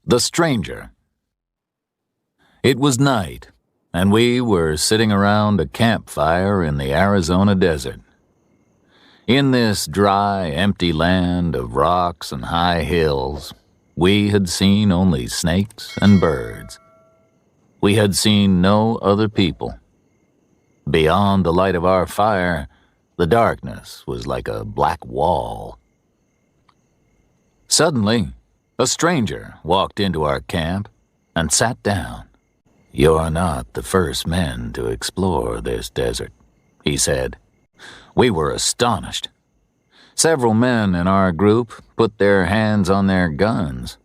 The Stranger. It was night, and we were sitting around a campfire in the Arizona desert. In this dry, empty land of rocks and high hills, we had seen only snakes and birds. We had seen no other people. Beyond the light of our fire, the darkness was like a black wall. Suddenly, a stranger walked into our camp and sat down. "You're not the first men to explore this desert," he said. We were astonished. Several men in our group put their hands on their guns.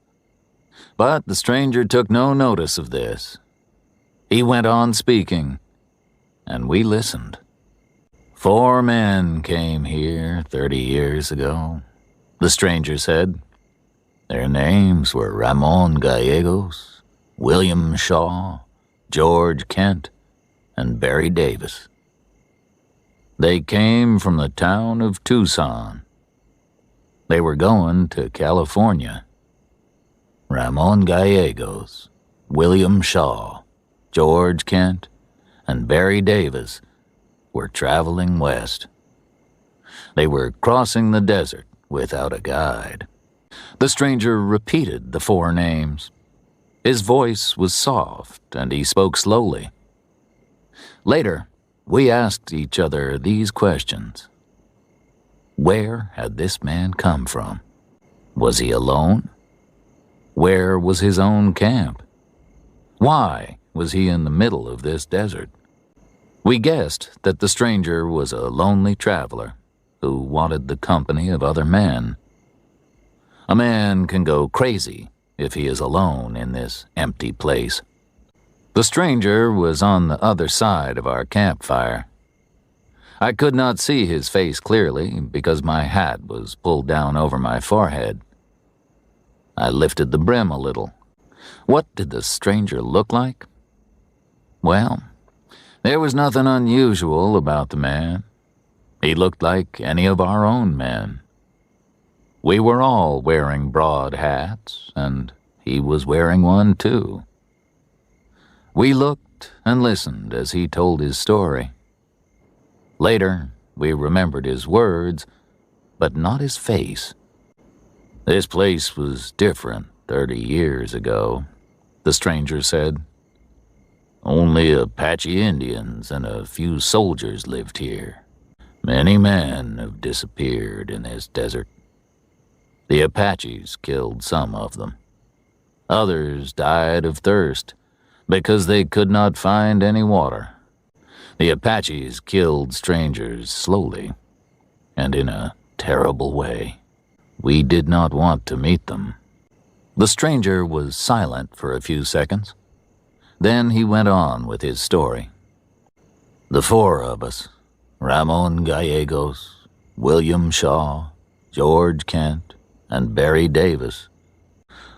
But the stranger took no notice of this. He went on speaking, and we listened. 4 men came here 30 years ago," the stranger said. "Their names were Ramon Gallegos, William Shaw, George Kent, and Barry Davis. They came from the town of Tucson. They were going to California. Ramon Gallegos, William Shaw, George Kent, and Barry Davis were traveling west. They were crossing the desert without a guide." The stranger repeated the 4 names. His voice was soft, and he spoke slowly. Later, we asked each other these questions. Where had this man come from? Was he alone? Where was his own camp? Why was he in the middle of this desert? We guessed that the stranger was a lonely traveler who wanted the company of other men. A man can go crazy if he is alone in this empty place. The stranger was on the other side of our campfire. I could not see his face clearly because my hat was pulled down over my forehead. I lifted the brim a little. What did the stranger look like? Well, there was nothing unusual about the man. He looked like any of our own men. We were all wearing broad hats, and he was wearing one too. We looked and listened as he told his story. Later, we remembered his words, but not his face. "This place was different 30 years ago," the stranger said. "Only Apache Indians and a few soldiers lived here. Many men have disappeared in this desert. The Apaches killed some of them. Others died of thirst because they could not find any water. The Apaches killed strangers slowly and in a terrible way. We did not want to meet them." The stranger was silent for a few seconds. Then he went on with his story. "The 4 of us, Ramon Gallegos, William Shaw, George Kent, and Barry Davis,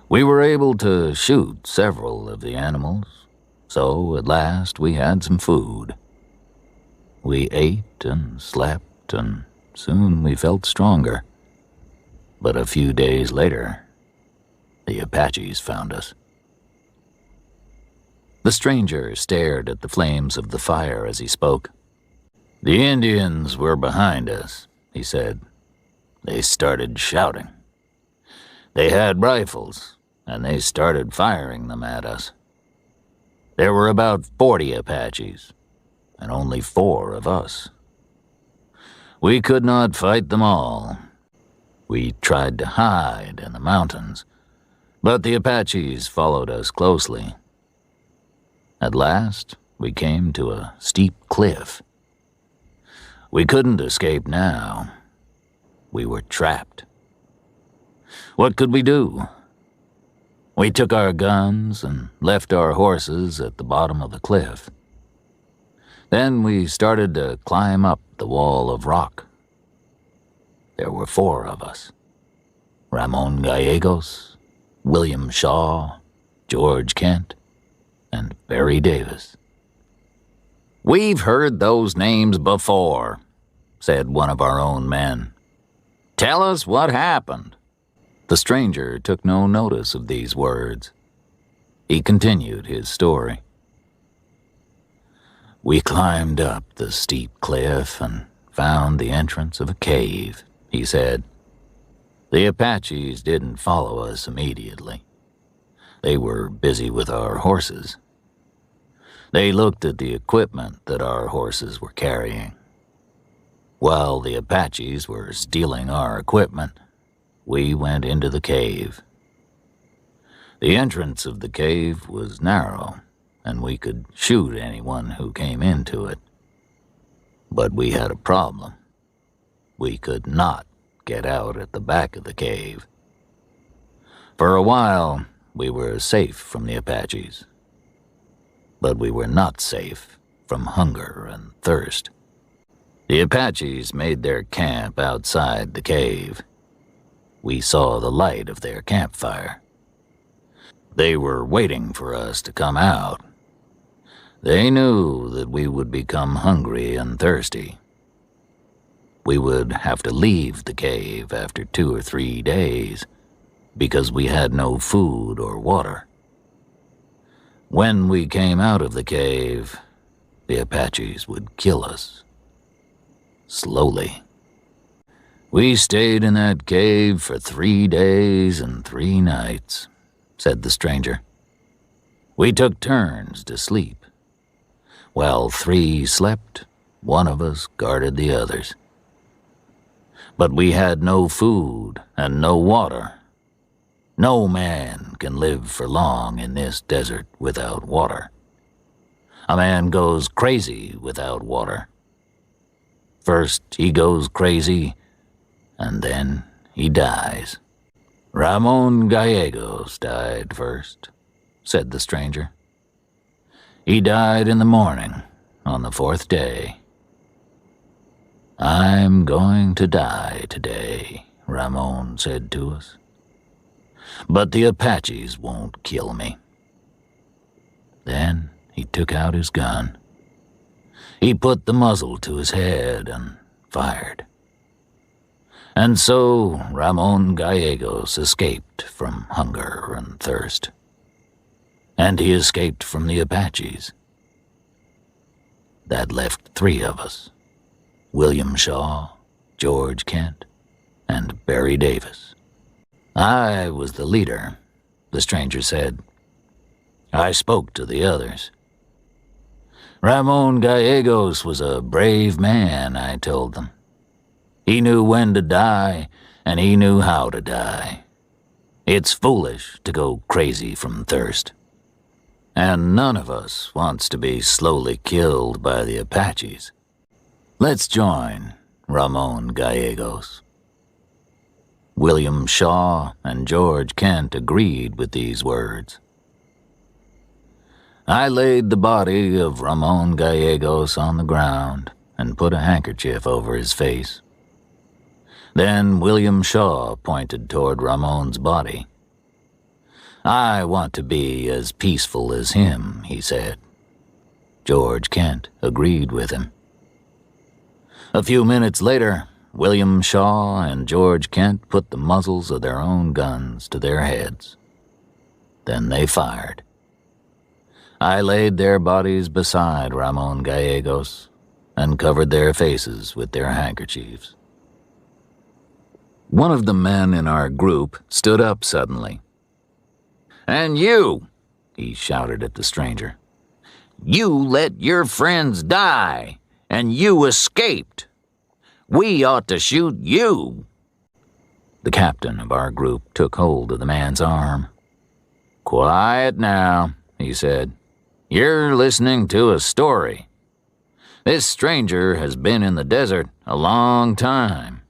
we were able to shoot several of the animals, so at last we had some food. We ate and slept, and soon we felt stronger. But a few days later, the Apaches found us." The stranger stared at the flames of the fire as he spoke. "The Indians were behind us," he said. "They started shouting. They had rifles, and they started firing them at us. There were about 40 Apaches, and only 4 of us. We could not fight them all. We tried to hide in the mountains, but the Apaches followed us closely. At last, we came to a steep cliff. We couldn't escape now. We were trapped. What could we do? We took our guns and left our horses at the bottom of the cliff. Then we started to climb up the wall of rock. There were 4 of us. Ramon Gallegos, William Shaw, George Kent, and Barry Davis." "We've heard those names before," said one of our own men. "Tell us what happened." The stranger took no notice of these words. He continued his story. "We climbed up the steep cliff and found the entrance of a cave," he said. "The Apaches didn't follow us immediately. They were busy with our horses. They looked at the equipment that our horses were carrying. While the Apaches were stealing our equipment, we went into the cave. The entrance of the cave was narrow, and we could shoot anyone who came into it. But we had a problem. We could not get out at the back of the cave. For a while, we were safe from the Apaches. But we were not safe from hunger and thirst. The Apaches made their camp outside the cave. We saw the light of their campfire. They were waiting for us to come out. They knew that we would become hungry and thirsty. We would have to leave the cave after 2 or 3 days because we had no food or water. When we came out of the cave, the Apaches would kill us. Slowly. We stayed in that cave for 3 days and 3 nights, said the stranger. We took turns to sleep. While 3 slept, one of us guarded the others. But we had no food and no water. No man can live for long in this desert without water. A man goes crazy without water. First he goes crazy, and then he dies. Ramon Gallegos died first, said the stranger. He died in the morning, on the 4th day. I'm going to die today, Ramon said to us. But the Apaches won't kill me. Then he took out his gun. He put the muzzle to his head and fired. And so Ramon Gallegos escaped from hunger and thirst. And he escaped from the Apaches. That left 3 of us, William Shaw, George Kent, and Barry Davis. I was the leader, the stranger said. I spoke to the others. Ramon Gallegos was a brave man, I told them. He knew when to die, and he knew how to die. It's foolish to go crazy from thirst. And none of us wants to be slowly killed by the Apaches. Let's join Ramon Gallegos. William Shaw and George Kent agreed with these words. I laid the body of Ramon Gallegos on the ground and put a handkerchief over his face. Then William Shaw pointed toward Ramon's body. I want to be as peaceful as him, he said. George Kent agreed with him. A few minutes later, William Shaw and George Kent put the muzzles of their own guns to their heads. Then they fired. I laid their bodies beside Ramon Gallegos and covered their faces with their handkerchiefs. One of the men in our group stood up suddenly. And you, he shouted at the stranger, you let your friends die, and you escaped. We ought to shoot you. The captain of our group took hold of the man's arm. Quiet now, he said. You're listening to a story. This stranger has been in the desert a long time.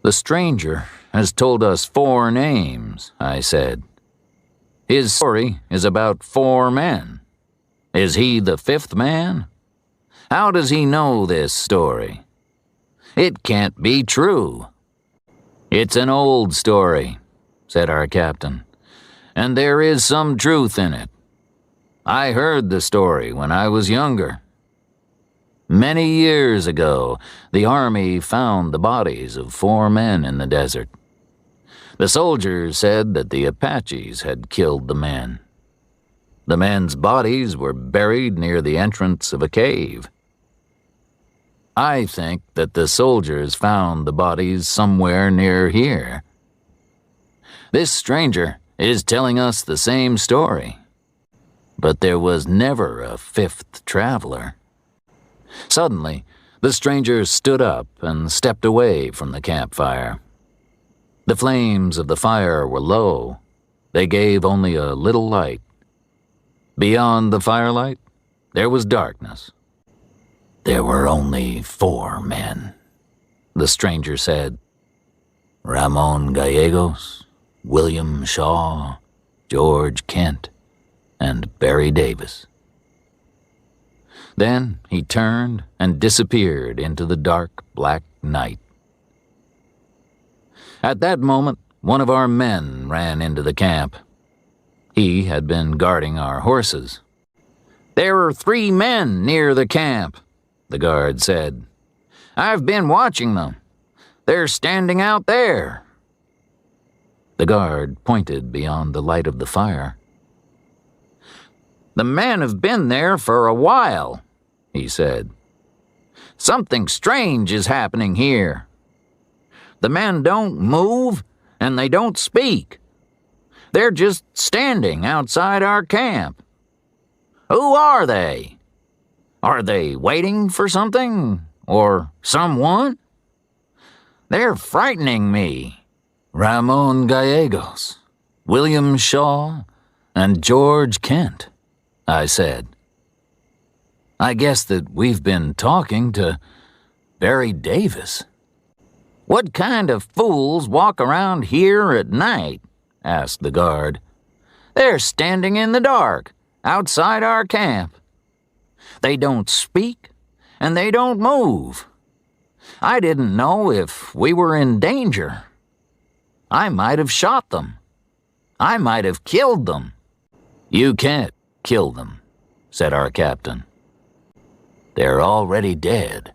The stranger has told us 4 names, I said. His story is about 4 men. Is he the 5th man? How does he know this story? It can't be true. It's an old story, said our captain, and there is some truth in it. I heard the story when I was younger. Many years ago, the army found the bodies of 4 men in the desert. The soldiers said that the Apaches had killed the men. The men's bodies were buried near the entrance of a cave. I think that the soldiers found the bodies somewhere near here. This stranger is telling us the same story. But there was never a fifth traveler. Suddenly, the stranger stood up and stepped away from the campfire. The flames of the fire were low. They gave only a little light. Beyond the firelight, there was darkness. There were only 4 men, the stranger said. Ramon Gallegos, William Shaw, George Kent, and Barry Davis. Then he turned and disappeared into the dark, black night. At that moment, one of our men ran into the camp. He had been guarding our horses. "There are 3 men near the camp," the guard said. "I've been watching them. They're standing out there." The guard pointed beyond the light of the fire. "The men have been there for a while," he said. "Something strange is happening here. The men don't move and they don't speak. They're just standing outside our camp. Who are they? Are they waiting for something or someone? They're frightening me." Ramon Gallegos, William Shaw, and George Kent, I said. "I guess that we've been talking to Barry Davis." "What kind of fools walk around here at night?" asked the guard. "They're standing in the dark, outside our camp. They don't speak, and they don't move. I didn't know if we were in danger. I might have shot them. I might have killed them." "You can't kill them," said our captain. "They're already dead."